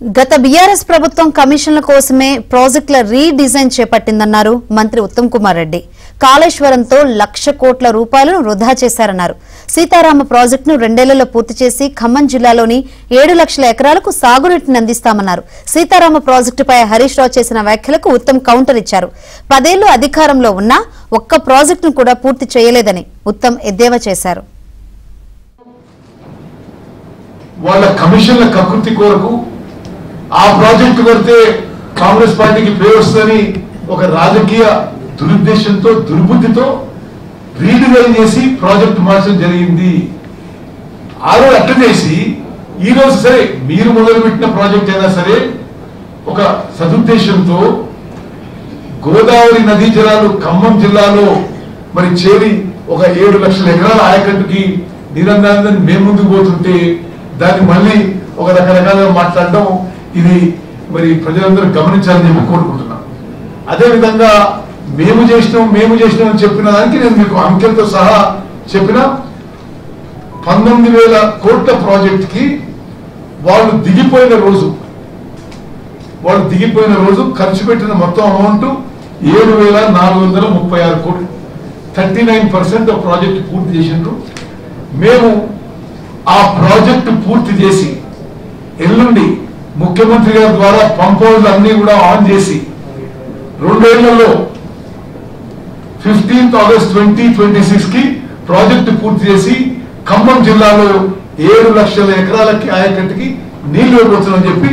గత బీఆర్ఎస్ ప్రభుత్వం కమిషన్ల కోసమే ప్రాజెక్టుల రీడిజైన్ చేపట్టిందన్నారు మంత్రి ఉత్తమ్ కుమార్ రెడ్డి. కాళేశ్వరంతో 1,00,000 కోట్ల రూపాయలను వృధా చేశారన్నారు. సీతారామ ప్రాజెక్టును 2 ఏళ్లలో పూర్తి చేసి ఖమ్మం జిల్లాలోని 7 లక్షల ఎకరాలకు సాగునీటిని అందిస్తామన్నారు. సీతారామ ప్రాజెక్టుపై హరీష్ రావు చేసిన వ్యాఖ్యలకు ఉత్తమ్ కౌంటర్ ఇచ్చారు. 10 ఏళ్లు అధికారంలో ఉన్నా ఒక్క ప్రాజెక్టును కూడా పూర్తి చేయలేదని ఉత్తమ్ ఎద్దేవా చేశారు. వాళ్ళ కమిషన్ల కకృతి కోరకు ఆ ప్రాజెక్టు కడితే కాంగ్రెస్ పార్టీకి పేరు వస్తుందని ఒక రాజకీయ దురుద్దేశంతో దుర్బుద్ధితో రీడిజైన్ చేసి ప్రాజెక్టు మార్చడం జరిగింది. ఆ రోజు అట్లా చేసి ఈ రోజు సరే మీరు మొదలుపెట్టిన ప్రాజెక్ట్ అయినా సరే ఒక సదుద్దేశంతో గోదావరి నదీ జలాలు ఖమ్మం జిల్లాలో మరి చేరి ఒక 7 లక్షల ఎకరాల ఆయకట్టుకి నీరందాన్ని మేము ముందుకు పోతుంటే దాన్ని మళ్ళీ ఒక రకరకాలుగా మాట్లాడడం ఇది మరి ప్రజలందరూ గమనించాలని చెప్పి కోరుకుంటున్నాను. అదేవిధంగా మేము చేసినాం చెప్పిన దానికి నేను మీకు అంకెలతో సహా చెప్పిన 19,000 కోట్ల ప్రాజెక్ట్కి వాళ్ళు దిగిపోయిన రోజు ఖర్చు పెట్టిన మొత్తం అమౌంట్ 7,436 కోట్లు. 39% ప్రాజెక్టు పూర్తి చేసిండ్రు. మేము ఆ ప్రాజెక్టు పూర్తి చేసి ఎల్లుండి ముఖ్యమంత్రి గారి ద్వారా పంప్ హౌస్లు అన్ని కూడా ఆన్ చేసి 2 ఏళ్లలో 15th ఆగస్ట్ 2026 కి ప్రాజెక్టు పూర్తి చేసి ఖమ్మం జిల్లాలో 7 లక్షల ఎకరాలకి ఆయకట్టుకి నీళ్లు ఇవ్వవచ్చునని చెప్పి